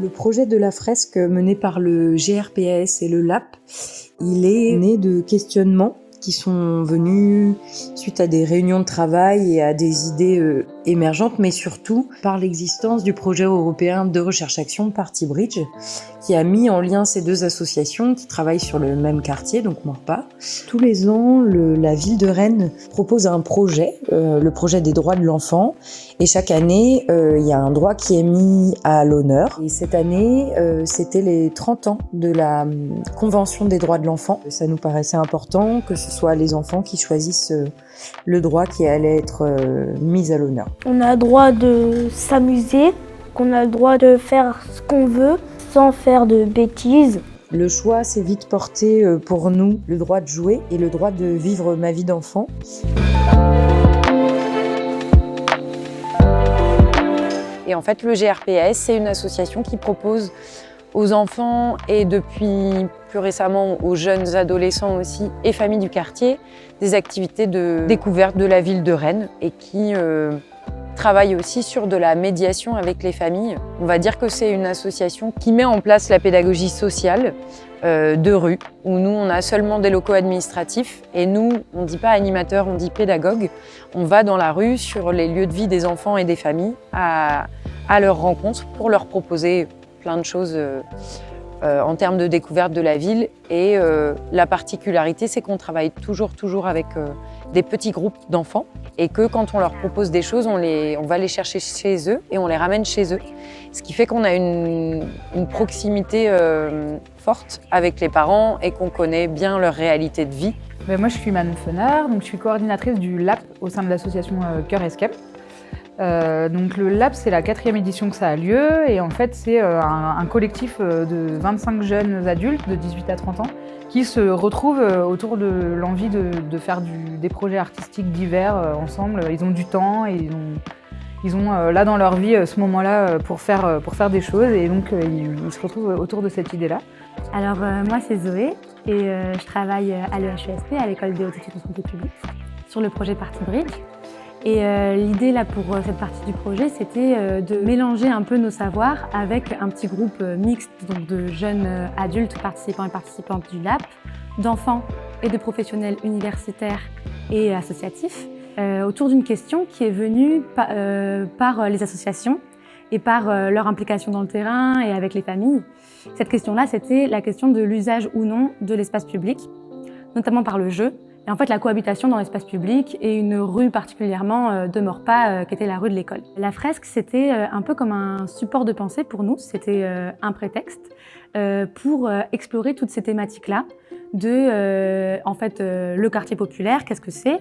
Le projet de la fresque mené par le GRPAS et le LAP, il est né de questionnements qui sont venus suite à des réunions de travail et à des idées émergentes, mais surtout par l'existence du projet européen de recherche-action Party Bridge, qui a mis en lien ces deux associations qui travaillent sur le même quartier, donc Maurepas. Tous les ans, la ville de Rennes propose un projet, le projet des droits de l'enfant, et chaque année, il y a un droit qui est mis à l'honneur. Et cette année, c'était les 30 ans de la Convention des droits de l'enfant. Ça nous paraissait important que ce soit les enfants qui choisissent le droit qui allait être mis à l'honneur. On a le droit de s'amuser, qu'on a le droit de faire ce qu'on veut sans faire de bêtises. Le choix s'est vite porté pour nous, le droit de jouer et le droit de vivre ma vie d'enfant. Et en fait, le GRPAS, c'est une association qui propose aux enfants et depuis plus récemment aux jeunes adolescents aussi et familles du quartier des activités de découverte de la ville de Rennes et qui travaille aussi sur de la médiation avec les familles. On va dire que c'est une association qui met en place la pédagogie sociale de rue, où nous, on a seulement des locaux administratifs et nous, on ne dit pas animateur, on dit pédagogue. On va dans la rue, sur les lieux de vie des enfants et des familles, à leur rencontre pour leur proposer plein de choses en termes de découverte de la ville. Et la particularité, c'est qu'on travaille toujours avec des petits groupes d'enfants et que quand on leur propose des choses, on va les chercher chez eux et on les ramène chez eux. Ce qui fait qu'on a une proximité forte avec les parents et qu'on connaît bien leur réalité de vie. Moi, je suis Manon Fenard, donc je suis coordinatrice du LAP au sein de l'association Cœur Escape. Donc le LAP, c'est la 4e édition que ça a lieu et en fait c'est un collectif de 25 jeunes adultes de 18 à 30 ans qui se retrouvent autour de l'envie de faire des projets artistiques divers ensemble. Ils ont du temps et ils ont là dans leur vie ce moment-là pour faire des choses et donc ils se retrouvent autour de cette idée-là. Alors moi c'est Zoé et je travaille à l'EHESP, à l'école des hautes études en santé publique, sur le projet Party Bridge. Et l'idée là pour cette partie du projet, c'était de mélanger un peu nos savoirs avec un petit groupe mixte donc de jeunes adultes participants et participantes du LAP, d'enfants et de professionnels universitaires et associatifs, autour d'une question qui est venue par les associations et par leur implication dans le terrain et avec les familles. Cette question-là, c'était la question de l'usage ou non de l'espace public, notamment par le jeu. Et en fait, la cohabitation dans l'espace public et une rue particulièrement de Maurepas, qui était la rue de l'école. La fresque, c'était un peu comme un support de pensée pour nous, c'était un prétexte pour explorer toutes ces thématiques-là de, le quartier populaire, qu'est-ce que c'est,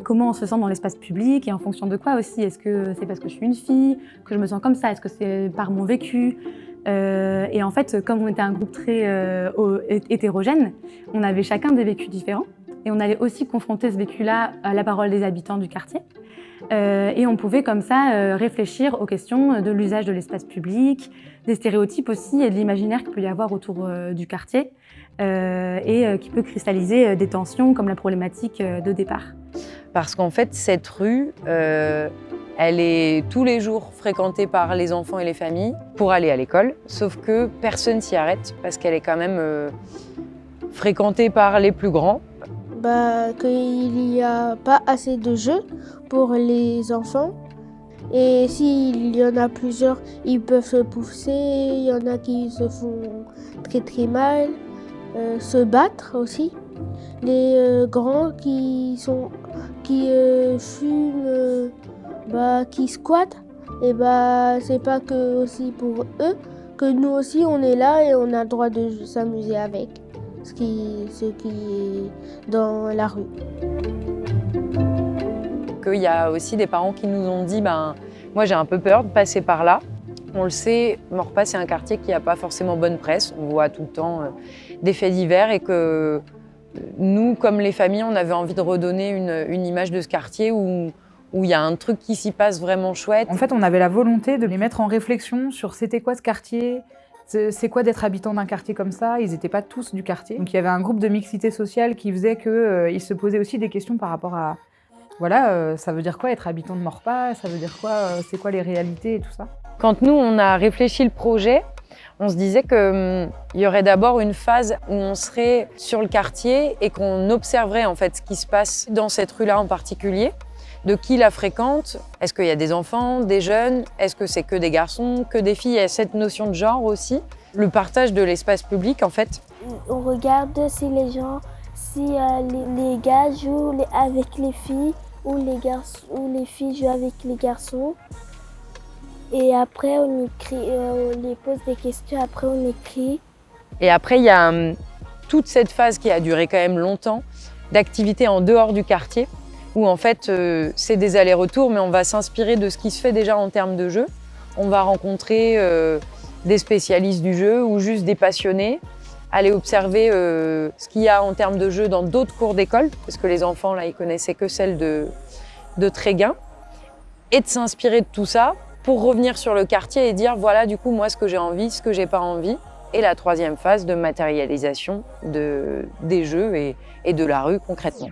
comment on se sent dans l'espace public et en fonction de quoi aussi. Est-ce que c'est parce que je suis une fille que je me sens comme ça? Est-ce que c'est par mon vécu? Et en fait, comme on était un groupe très hétérogène, on avait chacun des vécus différents et on allait aussi confronter ce vécu-là à la parole des habitants du quartier. Et on pouvait comme ça réfléchir aux questions de l'usage de l'espace public, des stéréotypes aussi et de l'imaginaire qu'il peut y avoir autour du quartier et qui peut cristalliser des tensions comme la problématique de départ. Parce qu'en fait, cette rue, elle est tous les jours fréquentée par les enfants et les familles pour aller à l'école, sauf que personne s'y arrête parce qu'elle est quand même fréquentée par les plus grands. Qu'il n'y a pas assez de jeux pour les enfants et s'il y en a plusieurs, ils peuvent se pousser, il y en a qui se font très mal, se battre aussi. Les grands qui fument, qui squattent, et c'est pas que aussi pour eux, que nous aussi on est là et on a le droit de s'amuser avec ce qui est dans la rue. Il y a aussi des parents qui nous ont dit moi j'ai un peu peur de passer par là. On le sait, Maurepas c'est un quartier qui n'a pas forcément bonne presse. On voit tout le temps des faits divers et que nous, comme les familles, on avait envie de redonner une image de ce quartier où il y a un truc qui s'y passe vraiment chouette. En fait, on avait la volonté de les mettre en réflexion sur c'était quoi ce quartier, c'est quoi d'être habitant d'un quartier comme ça. Ils n'étaient pas tous du quartier. Donc il y avait un groupe de mixité sociale qui faisait qu'ils se posaient aussi des questions par rapport à ça veut dire quoi être habitant de Maurepas, ça veut dire quoi, c'est quoi les réalités et tout ça. Quand nous, on a réfléchi le projet, on se disait qu'il y aurait d'abord une phase où on serait sur le quartier et qu'on observerait en fait ce qui se passe dans cette rue-là en particulier, de qui la fréquente, est-ce qu'il y a des enfants, des jeunes, est-ce que c'est que des garçons, que des filles, il y a cette notion de genre aussi, le partage de l'espace public en fait. On regarde si les gens, si les gars jouent avec les filles ou les filles jouent avec les garçons. Et après, on écrit, on les pose des questions, après on écrit. Et après, il y a toute cette phase qui a duré quand même longtemps, d'activités en dehors du quartier, où en fait, c'est des allers-retours, mais on va s'inspirer de ce qui se fait déjà en termes de jeu. On va rencontrer des spécialistes du jeu ou juste des passionnés, aller observer ce qu'il y a en termes de jeu dans d'autres cours d'école, parce que les enfants, là, ils connaissaient que celle de Tréguin, et de s'inspirer de tout ça, pour revenir sur le quartier et dire voilà du coup moi ce que j'ai envie, ce que j'ai pas envie. Et la troisième phase de matérialisation des jeux et de la rue concrètement.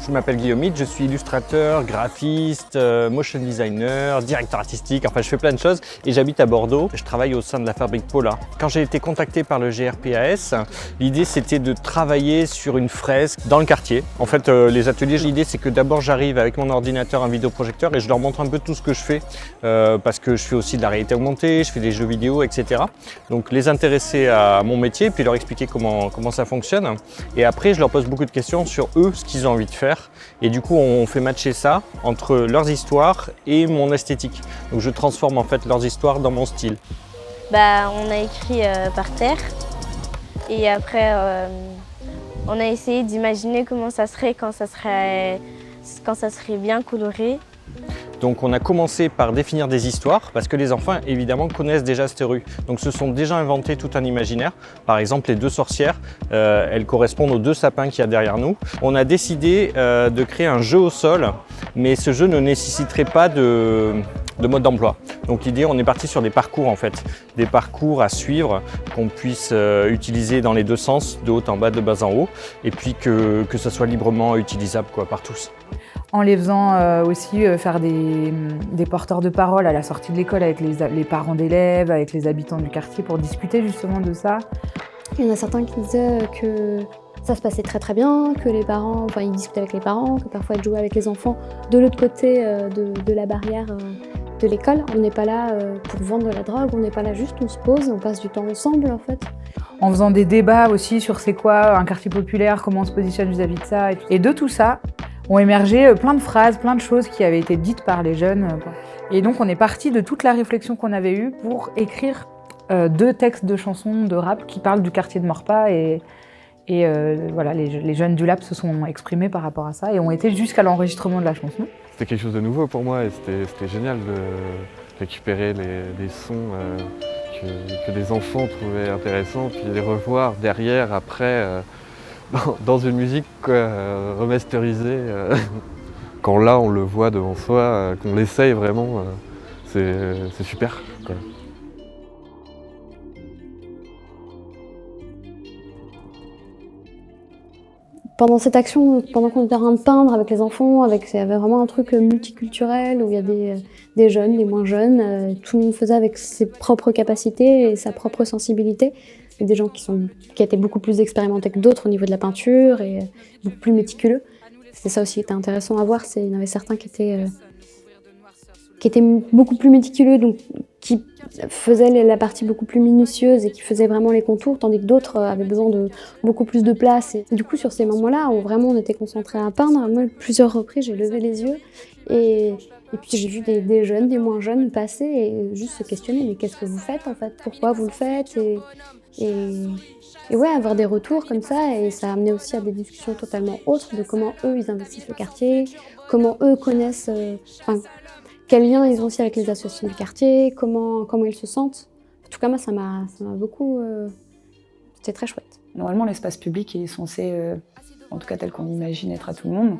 Je m'appelle Guillaume Mitch, je suis illustrateur, graphiste, motion designer, directeur artistique, enfin je fais plein de choses et j'habite à Bordeaux. Je travaille au sein de la fabrique Paula. Quand j'ai été contacté par le GRPAS, l'idée c'était de travailler sur une fresque dans le quartier. En fait les ateliers, l'idée c'est que d'abord j'arrive avec mon ordinateur, un vidéoprojecteur et je leur montre un peu tout ce que je fais parce que je fais aussi de la réalité augmentée, je fais des jeux vidéo, etc. Donc les intéresser à mon métier puis leur expliquer comment ça fonctionne. Et après je leur pose beaucoup de questions sur eux, ce qu'ils ont envie de faire. Et du coup, on fait matcher ça entre leurs histoires et mon esthétique. Donc je transforme en fait leurs histoires dans mon style. On a écrit par terre et après on a essayé d'imaginer comment ça serait quand ça serait bien coloré. Donc on a commencé par définir des histoires parce que les enfants évidemment connaissent déjà cette rue. Donc se sont déjà inventés tout un imaginaire. Par exemple les deux sorcières, elles correspondent aux deux sapins qu'il y a derrière nous. On a décidé de créer un jeu au sol, mais ce jeu ne nécessiterait pas de mode d'emploi. Donc l'idée, on est parti sur des parcours en fait, des parcours à suivre qu'on puisse utiliser dans les deux sens, de haut en bas, de bas en haut, et puis que ça soit librement utilisable par tous. En les faisant aussi faire des porteurs de parole à la sortie de l'école avec les parents d'élèves, avec les habitants du quartier pour discuter justement de ça. Il y en a certains qui disaient que ça se passait très très bien, que les parents, ils discutaient avec les parents, que parfois ils jouaient avec les enfants de l'autre côté de la barrière de l'école. On n'est pas là pour vendre de la drogue, on n'est pas là juste, on se pose, on passe du temps ensemble en fait. En faisant des débats aussi sur c'est quoi un quartier populaire, comment on se positionne vis-à-vis de ça. Et de tout ça, ont émergé plein de phrases, plein de choses qui avaient été dites par les jeunes. Et donc on est parti de toute la réflexion qu'on avait eue pour écrire 2 textes de chansons de rap qui parlent du quartier de Maurepas et voilà, les jeunes du Lap se sont exprimés par rapport à ça et ont été jusqu'à l'enregistrement de la chanson. C'était quelque chose de nouveau pour moi et c'était génial de récupérer des sons que les enfants trouvaient intéressants puis les revoir derrière après dans une musique remasterisée. Quand là on le voit devant soi, qu'on l'essaye vraiment, c'est super, quoi. Pendant cette action, pendant qu'on était en train de peindre avec les enfants, il y avait vraiment un truc multiculturel où il y a des jeunes, des moins jeunes, tout le monde faisait avec ses propres capacités et sa propre sensibilité. Il y a des gens qui étaient beaucoup plus expérimentés que d'autres au niveau de la peinture et beaucoup plus méticuleux. C'était ça aussi qui était intéressant à voir, il y en avait certains qui étaient beaucoup plus méticuleux, donc qui faisaient la partie beaucoup plus minutieuse et qui faisaient vraiment les contours, tandis que d'autres avaient besoin de beaucoup plus de place. Et du coup, sur ces moments-là, où vraiment on était concentrés à peindre, moi, plusieurs reprises, j'ai levé les yeux et puis j'ai vu des jeunes, des moins jeunes passer et juste se questionner, mais qu'est-ce que vous faites en fait? Pourquoi vous le faites? Et ouais, avoir des retours comme ça, et ça a amené aussi à des discussions totalement autres de comment eux, ils investissent le quartier, comment eux connaissent... quel lien ils ont aussi avec les associations du quartier, comment ils se sentent. En tout cas, moi, ça m'a beaucoup... C'était très chouette. Normalement, l'espace public est censé, en tout cas tel qu'on imagine, être à tout le monde.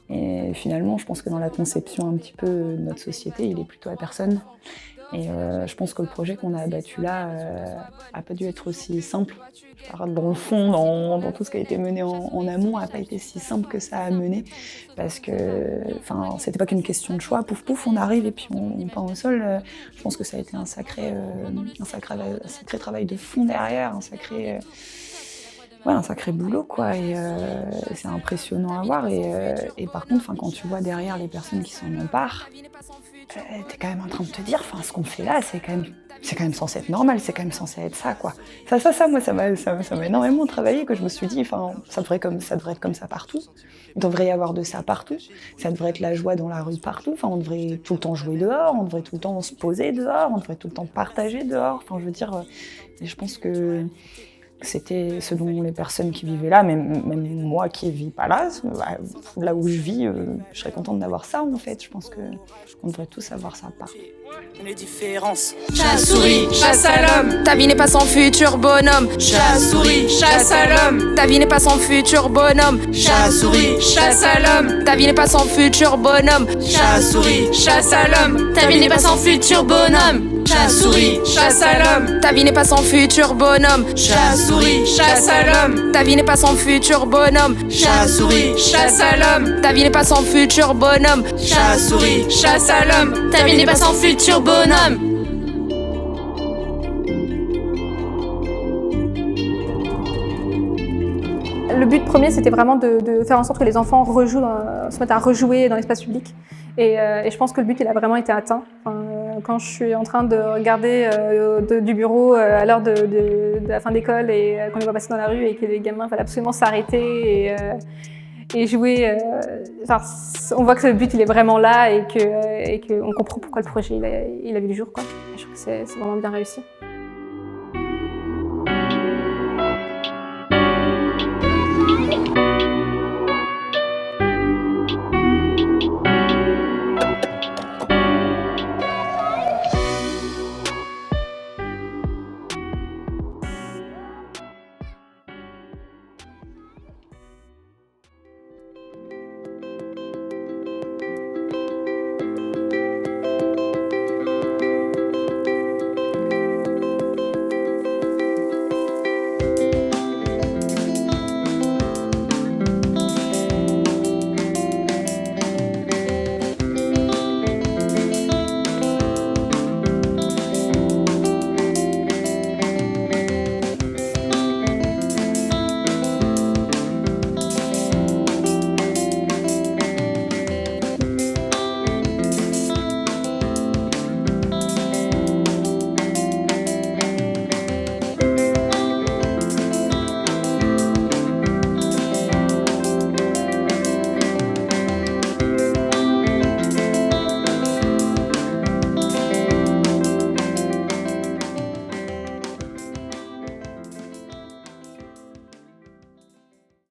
Et finalement, je pense que dans la conception un petit peu de notre société, il est plutôt à personne. Et je pense que le projet qu'on a abattu là a pas dû être aussi simple. Dans le fond, dans tout ce qui a été mené en amont, n'a pas été si simple que ça à mener. Parce que c'était pas qu'une question de choix. Pouf pouf, on arrive et puis on peint au sol. Je pense que ça a été un sacré travail de fond derrière, un sacré boulot, quoi. Et c'est impressionnant à voir. Et par contre, quand tu vois derrière les personnes qui s'en emparent, t'es quand même en train de te dire, ce qu'on fait là, c'est quand même censé être normal, c'est quand même censé être ça, quoi. Moi, ça m'a énormément travaillé, que je me suis dit, ça devrait être comme ça partout. Il devrait y avoir de ça partout. Ça devrait être la joie dans la rue partout. On devrait tout le temps jouer dehors, on devrait tout le temps se poser dehors, on devrait tout le temps partager dehors. Et je pense que c'était ce dont les personnes qui vivaient là, même moi qui ne vis pas là, là où je vis, je serais contente d'avoir ça en fait. Je pense qu'on devrait tous avoir ça partout. Les différences. Chasse, souris, chasse à l'homme. Ta vie n'est pas sans futur bonhomme. Chasse, souris, chasse à l'homme. Ta vie n'est pas sans futur bonhomme. Chasse, souris, chasse à l'homme. Ta vie n'est pas sans futur bonhomme. Chasse, souris, chasse à l'homme. Ta vie n'est pas sans futur bonhomme. Chasse, souris, chasse à l'homme. Ta vie n'est pas sans futur bonhomme. Chasse, souris, chasse à l'homme. Ta vie n'est pas sans futur bonhomme. Chasse, souris, chasse à l'homme. Ta vie n'est pas sans futur bonhomme. Chasse, souris, chasse à l'homme. Ta vie n'est pas sans futur bonhomme. Le but premier, c'était vraiment de faire en sorte que les enfants se mettent à rejouer dans l'espace public. Et je pense que le but, il a vraiment été atteint. Quand je suis en train de regarder du bureau à l'heure de la fin d'école et qu'on les voit passer dans la rue et que les gamins veulent absolument s'arrêter et jouer, on voit que le but, il est vraiment là et qu'on comprend pourquoi le projet il a vu le jour, quoi. Je trouve que c'est vraiment bien réussi.